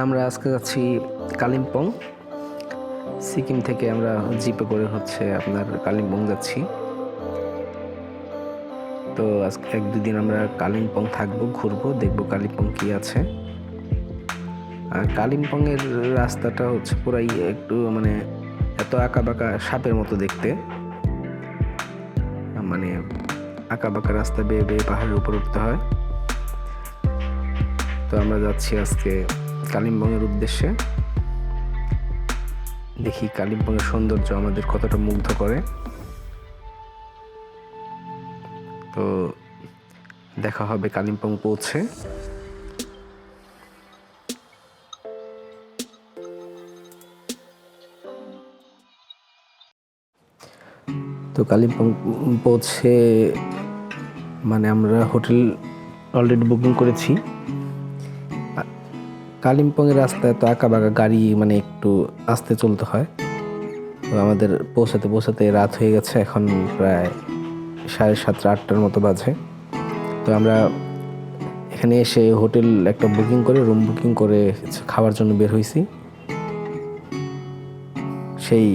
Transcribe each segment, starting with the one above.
আমরা আজকে যাচ্ছি কালিম্পং। সিকিম থেকে আমরা জিপে করে আপনার কালিম্পং যাচ্ছি। তো আজকে 1-2 দিন আমরা কালিম্পং থাকবো, ঘুরবো, দেখবো কালিম্পং কি আছে। আর কালিম্পং এর রাস্তাটা পুরাই একটু এত আঁকা বাঁকা, সাপের মতো দেখতে। আঁকা বাঁকা রাস্তা বেয়ে বেয়ে পাহাড়ের উপর উঠতে হয়। তো আমরা যাচ্ছি আজকে কালিম্পং এর উদ্দেশ্যে। দেখি কালিম্পং এর সৌন্দর্য আমাদের কতটা মুগ্ধ করে। তো দেখা হবে কালিম্পং পৌঁছে। তো কালিম্পং পৌঁছে আমরা হোটেল অলরেডি বুকিং করেছি। কালিম্পং এর রাস্তায় তো আঁকা বাঁকা, গাড়ি একটু আস্তে চলতে হয়। তো আমাদের পৌঁছাতে পৌঁছাতে রাত হয়ে গেছে, এখন প্রায় 7:30-8টার মতো বাজে। তো আমরা এখানে এসে হোটেল একটা বুকিং করে, রুম বুকিং করে খাওয়ার জন্য বের হয়েছি। সেই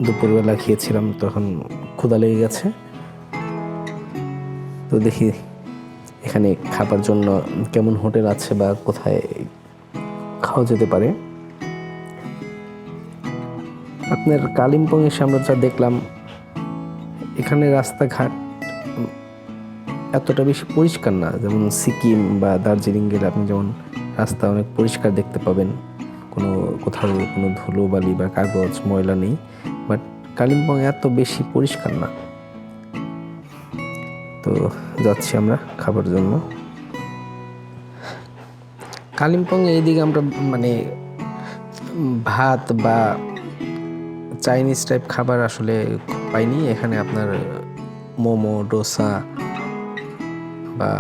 দুপুরবেলা খেয়েছিলাম, তখন ক্ষুধা লেগে গেছে। তো দেখি এখানে খাবার জন্য কেমন হোটেল আছে বা কোথায় খাওয়া যেতে পারে। আপনার কালিম্পং এসে আমরা যা দেখলাম, এখানে রাস্তাঘাট এতটা বেশি পরিষ্কার না। যেমন সিকিম বা দার্জিলিং গেলে আপনি যেমন রাস্তা অনেক পরিষ্কার দেখতে পাবেন, কোথাও কোনো ধুলো বালি বা কাগজ ময়লা নেই। বাট কালিম্পং এত বেশি পরিষ্কার না। তো যাচ্ছি আমরা খাবার জন্য কালিম্পং। এইদিকে আমরা ভাত বা চাইনিজ টাইপ খাবার আসলে পাইনি। এখানে আপনার মোমো, ডোসা বা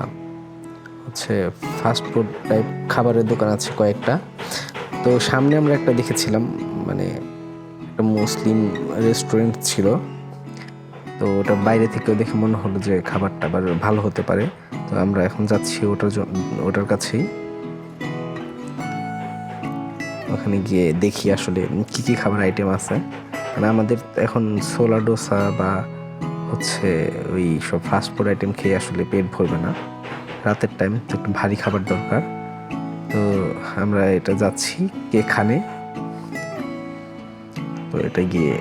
ফাস্ট ফুড টাইপ খাবারের দোকান আছে কয়েকটা। তো সামনে আমরা একটা দেখেছিলাম, একটা মুসলিম রেস্টুরেন্ট ছিল। তো ওটা বাইরে থেকেও দেখে মনে হলো যে খাবারটা আবার ভালো হতে পারে। তো আমরা এখন যাচ্ছি ওটার কাছেই। ওখানে গিয়ে দেখি আসলে কি কি খাবার আইটেম আছে। আমাদের এখন ছোলা ডোসা বা ওই সব ফাস্টফুড আইটেম খেয়ে আসলে পেট ভরবে না। রাতের টাইম তো একটু ভারী খাবার দরকার। তো আমরা এটা যাচ্ছি এখানে। তো এটা গিয়ে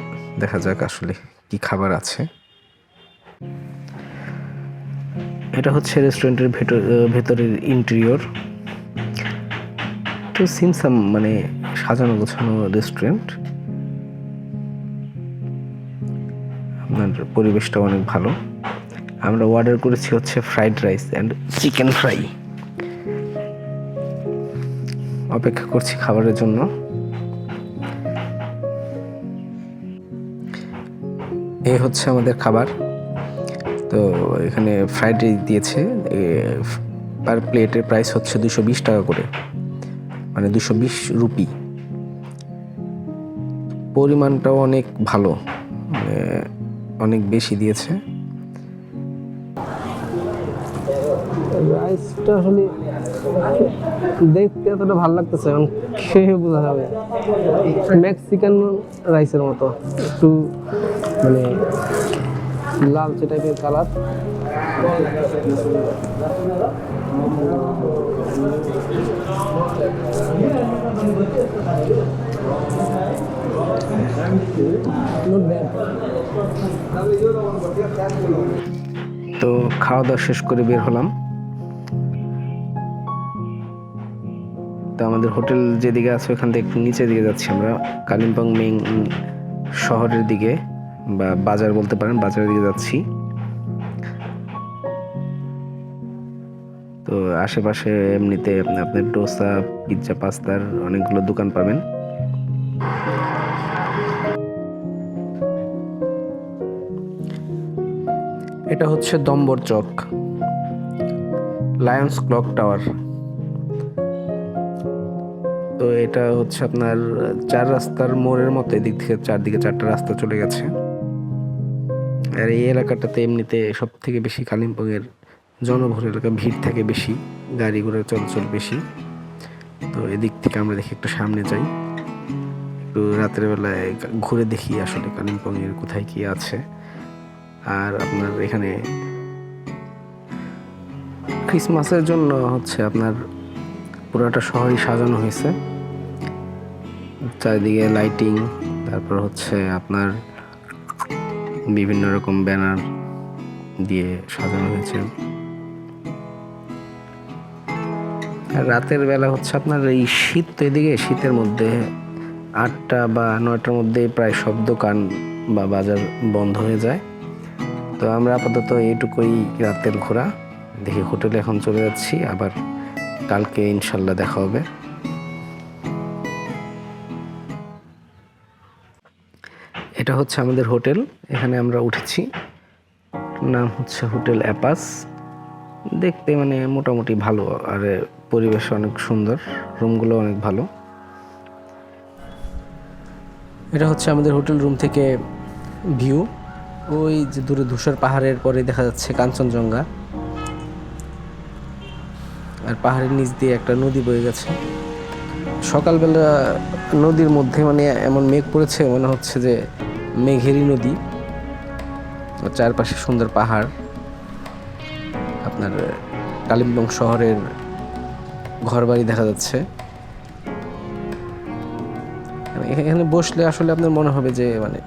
দেখা যাক আসলে কি খাবার আছে। এটা রেস্টুরেন্টের ভেতরের ইন্টেরিয়র। তো সিমসাম সাজানো গোছানো রেস্টুরেন্ট। আপনার পরিবেশটা অনেক ভালো। আমরা অর্ডার করেছি fried rice and chicken fry. অপেক্ষা করছি খাবারের জন্য। এই আমাদের খাবার। তো এখানে ফ্রাইড রাইস দিয়েছে। পার প্লেটের প্রাইস 220 টাকা করে, 220 রুপি। পরিমাণটাও অনেক ভালো, অনেক বেশি দিয়েছে। রাইসটা আসলে দেখতে এতটা ভালো লাগতেছে, এখন খেয়ে বোঝা যাবে। মেক্সিকান রাইসের মতো, একটু লালচে টাইপের কালার। তো খাওয়া দাওয়া শেষ করে বের হলাম। তো আমাদের হোটেল যেদিকে আছে ওখান থেকে একটু নিচের দিকে যাচ্ছি আমরা, কালিম্পং মেইন শহরের দিকে বা বাজার বলতে পারেন, বাজারের দিকে যাচ্ছি। তো আশেপাশে এমনিতে আপনার ডোসা, পিৎজা, পাস্তার অনেকগুলো দোকান পাবেন। এটা দম্বর চক, লায়ন্স ক্লক টাওয়ার। তো এটা আপনার 4 রাস্তার মোড়ের মতো, এদিক থেকে চারদিকে 4টা রাস্তা চলে গেছে। আর এই এলাকাটাতে এমনিতে সব থেকে বেশি কালিম্পং এর জনবহুল এলাকা, ভিড় থাকে বেশি, গাড়ি ঘোড়ার চলাচল বেশি। তো এদিক থেকে আমরা দেখি একটু সামনে যাই, একটু রাতের বেলায় ঘুরে দেখি আসলে কালিম্পংয়ের কোথায় কি আছে। আর আপনার এখানে ক্রিসমাসের জন্য হচ্ছে আপনার পুরোটা শহরই সাজানো হয়েছে, চারিদিকে লাইটিং, তারপর হচ্ছে আপনার বিভিন্ন রকম ব্যানার দিয়ে সাজানো হয়েছে। আর রাতের বেলা হচ্ছে আপনার এই শীত, তো এদিকে শীতের মধ্যে 8টা বা 9টার মধ্যে প্রায় সব দোকান বা বাজার বন্ধ হয়ে যায়। তো আমরা আপাতত এইটুকুই রাতের ঘোরা, দেখি হোটেলে এখন চলে যাচ্ছি, আবার কালকে ইনশাল্লাহ দেখা হবে। এটা হচ্ছে আমাদের হোটেল, এখানে আমরা উঠেছি, নাম হচ্ছে হোটেল অ্যাপাস। দেখতে মানে মোটামুটি ভালো, আর পরিবেশ অনেক সুন্দর, রুমগুলো অনেক ভালো। এটা হচ্ছে আমাদের হোটেল রুম থেকে ভিউ, ওই যে দূরে ধূসর পাহাড়ের পরে দেখা যাচ্ছে কাঞ্চনজঙ্ঘা, আর পাহাড়ের নিচ দিয়ে একটা নদী বয়ে গেছে। সকালবেলা নদীর মধ্যে মানে এমন মেঘ পড়েছে, মনে হচ্ছে যে মেঘেরই নদী, চারপাশে সুন্দর পাহাড়। আপনার কালিম্পং শহরের ঘরবাড়ি দেখা যাচ্ছে। এখানে বসলে আসলে আপনার মনে হবে যে মানে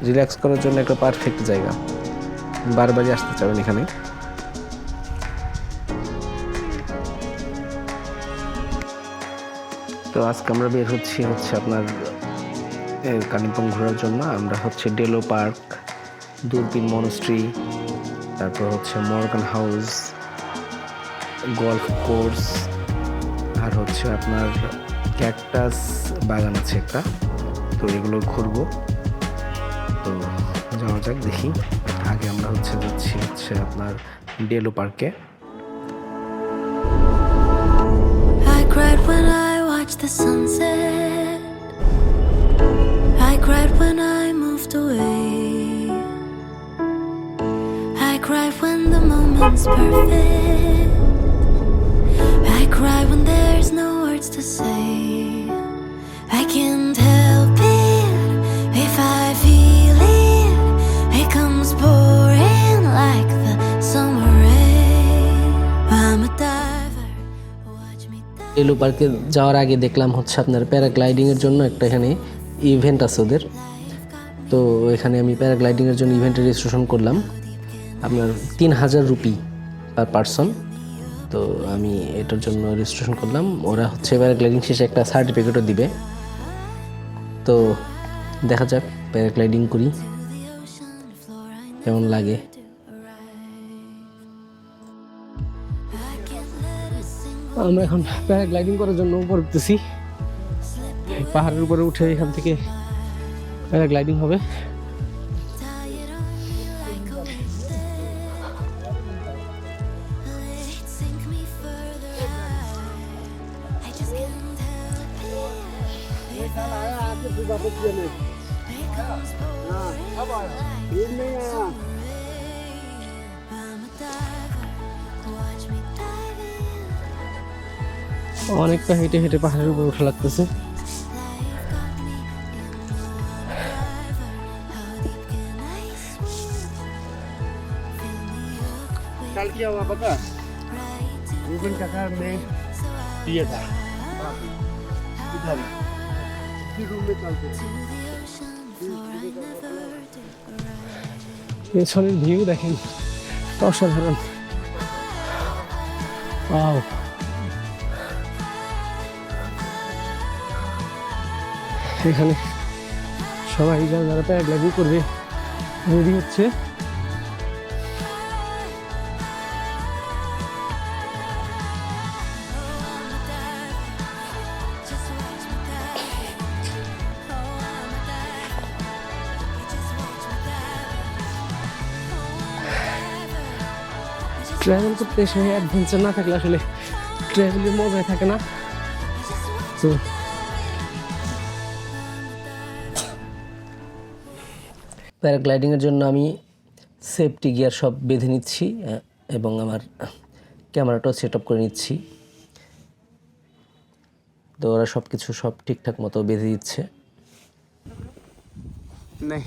রিল্যাক্স করার জন্য একটা পারফেক্ট জায়গা, বারবারই আসতে চাবেন এখানে। তো আজকে আমরা বের হচ্ছে আপনার কালিম্পং ঘোরার জন্য। আমরা হচ্ছে ডেলো পার্ক, দূরবীন মনস্ট্রি, তারপর হচ্ছে মর্গান হাউস, গল্ফ কোর্স, আর হচ্ছে আপনার ক্যাকটাস বাগান আছে একটা, তো এগুলো ঘুরবো। তো যাওয়া যাক, দেখি। আগে আমরা যাচ্ছি আপনার ডেলো পার্কে। I cried when I watched the sunset. I cried when I moved away. I cried when the moment's perfect. I cry when there's no words to say. I can't help it if I feel it. It comes pouring like the summer rain. I'm a diver, watch me dive. Delo পার্কে যাওয়ার আগে দেখলাম হচ্ছে আপনার প্যারাগ্লাইডিংয়ের জন্য একটা এখানে event আছে ওদের। তো এখানে আমি প্যারাগ্লাইডিংয়ের জন্য ইভেন্টে রেজিস্ট্রেশন করলাম, আপনার 3000 রুপি পার পারসন। তো আমি এটার জন্য রেজিস্ট্রেশন করলাম। ওরা হচ্ছে প্যারাগ্লাইডিং শেষে একটা সার্টিফিকেটও দিবে। তো দেখা যাক, প্যারাগ্লাইডিং করি, কেমন লাগে। আমরা এখন প্যারাগ্লাইডিং করার জন্য উপরে উঠতেছি, পাহাড়ের উপরে উঠে এখান থেকে প্যারাগ্লাইডিং হবে। অনেকটা হেঁটে হেঁটে পাহাড়ের উপরে ওঠা লাগতেছে। कल क्या हुआ पता? रूबन काका ने दिया था इधर ही रूम में चलते পেছনের ভিউ দেখেন, অসাধারণ। ওয়াও, এখানে সবাই যারা প্যারাগ্লাইডিং করবে রেডি হচ্ছে। ট্রাভেল করতে এসে অ্যাডভেঞ্চার না থাকলে আসলে ট্রাভেলের মজাই থাকে না। তো প্যারাগ্লাইডিংয়ের জন্য আমি সেফটি গিয়ার সব বেঁধে নিচ্ছি এবং আমার ক্যামেরাটাও সেট আপ করে নিচ্ছি। তো ওরা সব কিছু সব ঠিকঠাক মতো বেঁধে দিচ্ছে। नहीं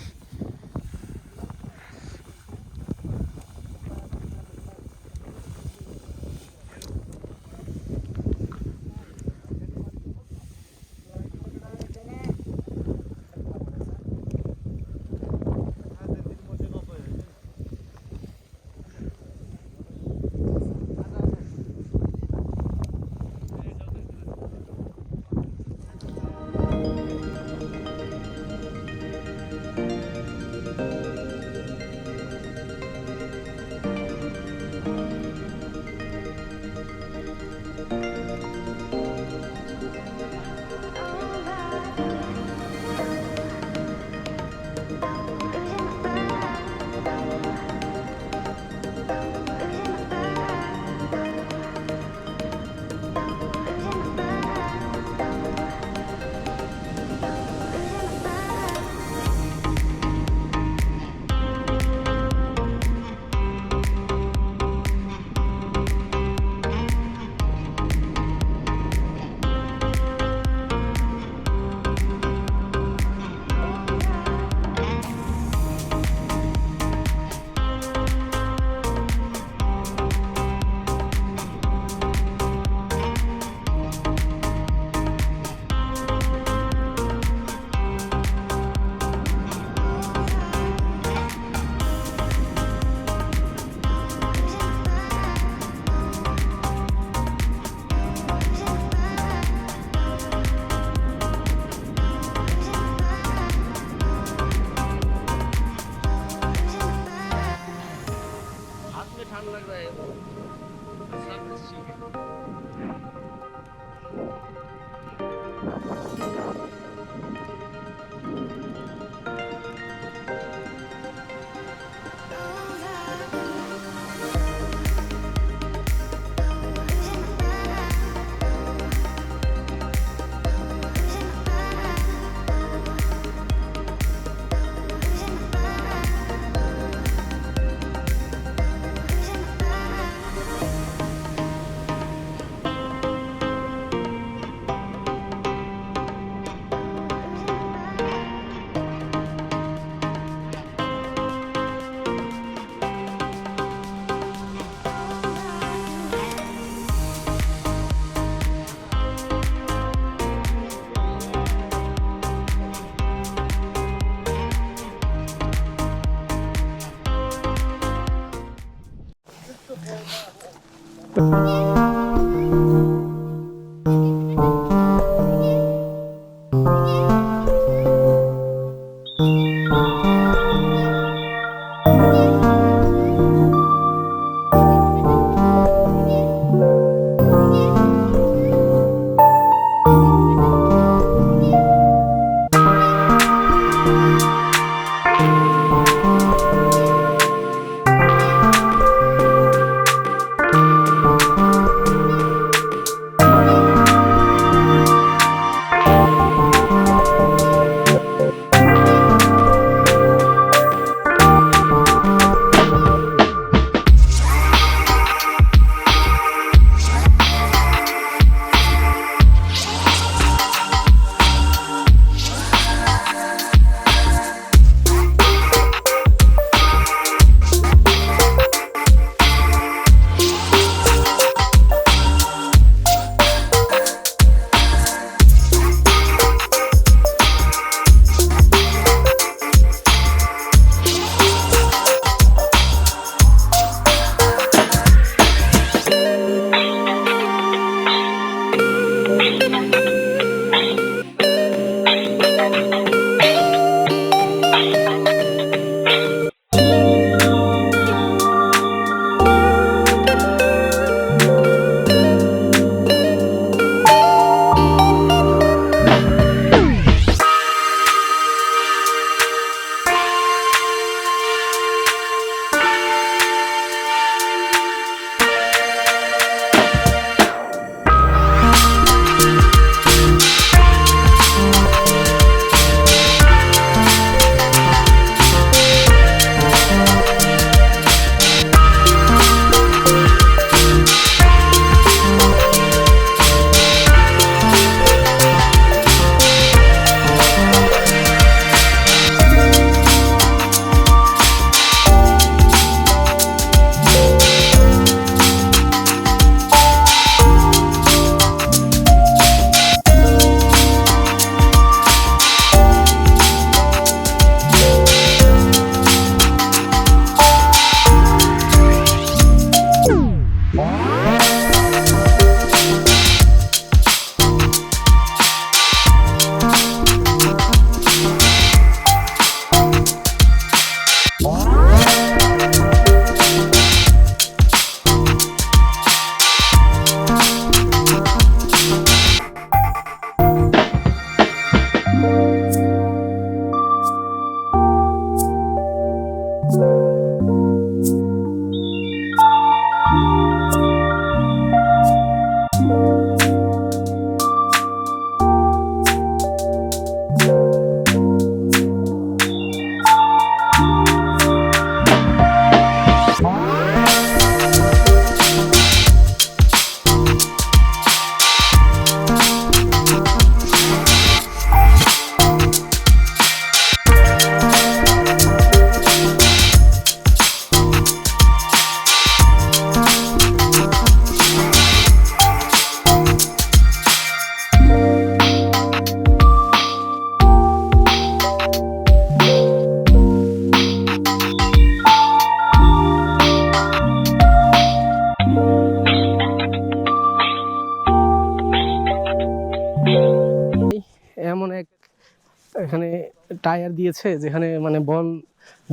টায়ার দিয়েছে যেখানে মানে বল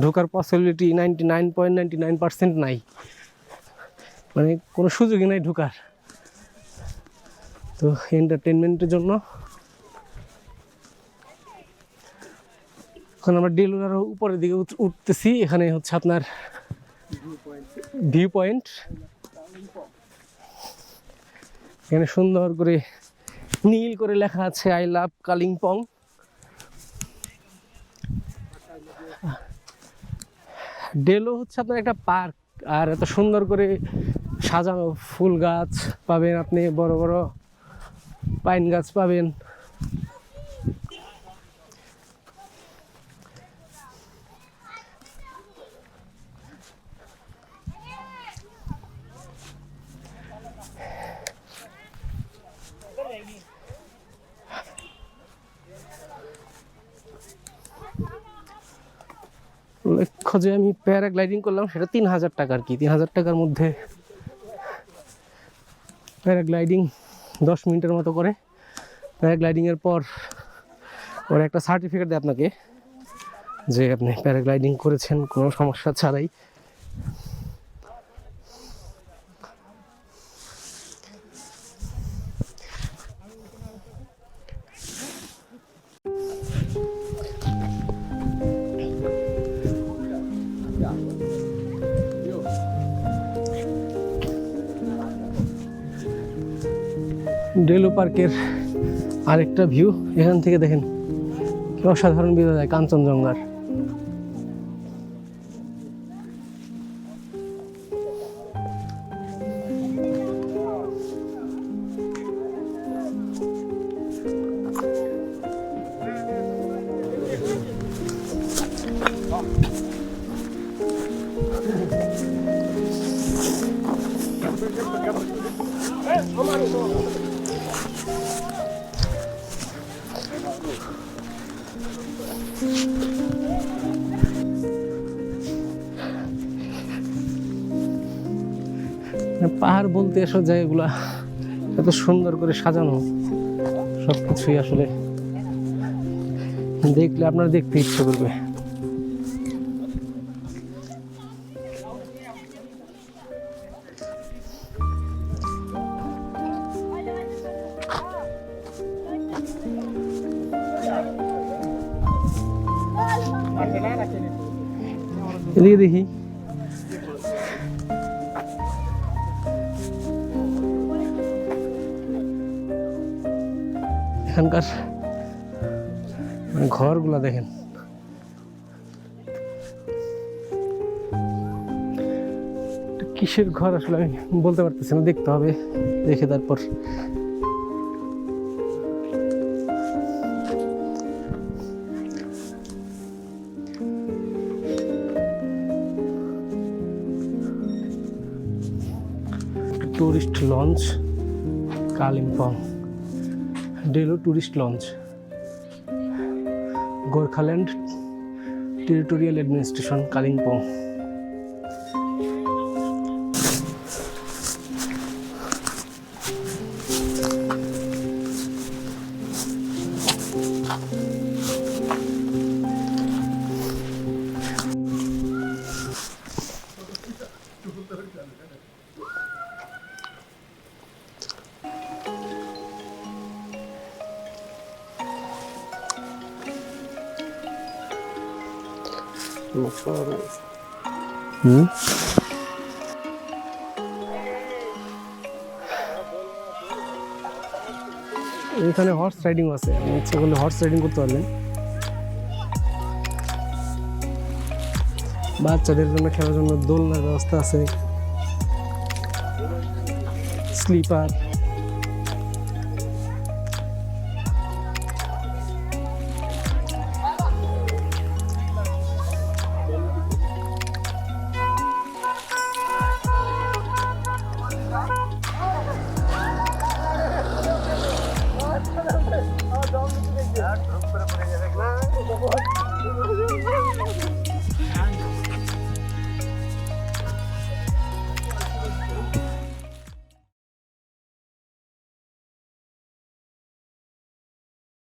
ঢোকার পসিবিলিটি 99.99% নাই, মানে কোনো সুযোগই নাই ঢোকার। তো এন্টারটেনমেন্টের জন্য এখন আমরা ডেলুর উপরের দিকে উঠতেছি। এখানে হচ্ছে আপনার ভিউ পয়েন্ট, এখানে সুন্দর করে নীল করে লেখা আছে আই লাভ কালিম্পং। ডেলো হচ্ছে আপনার একটা পার্ক, আর এত সুন্দর করে সাজানো ফুল গাছ পাবেন আপনি, বড় বড় পাইন গাছ পাবেন। লক্ষ্য যে আমি প্যারাগ্লাইডিং করলাম সেটা 3000 টাকা, আর কি 3000 টাকার মধ্যে প্যারাগ্লাইডিং 10 মিনিটের মতো করে। প্যারাগ্লাইডিংয়ের পর ওরা একটা সার্টিফিকেট দেয় আপনাকে যে আপনি প্যারাগ্লাইডিং করেছেন কোনো সমস্যা ছাড়াই। ডেলো পার্কের আরেকটা ভিউ, এখান থেকে দেখেন কি অসাধারণ ভিউ যায় কাঞ্চনজঙ্ঘার। পাহাড় বলতে এসব জায়গাগুলা এত সুন্দর করে সাজানো, সবকিছুই আসলে দেখলে আপনার দেখতে ইচ্ছে করবে। এদিকে দেখি এখানকার ঘরগুলা দেখেন, কিসের ঘর আসলে আমি বলতে পারতেছি না, দেখতে হবে, দেখে তারপর। Tourist launch Kalimpong, Delo tourist launch, Gorkhaland territorial administration Kalimpong. এখানে হর্স রাইডিং আছে, ইচ্ছে করলে হর্স রাইডিং করতে পারবেন। বাচ্চাদের জন্য খেলার জন্য দোলনার ব্যবস্থা আছে, স্লিপার।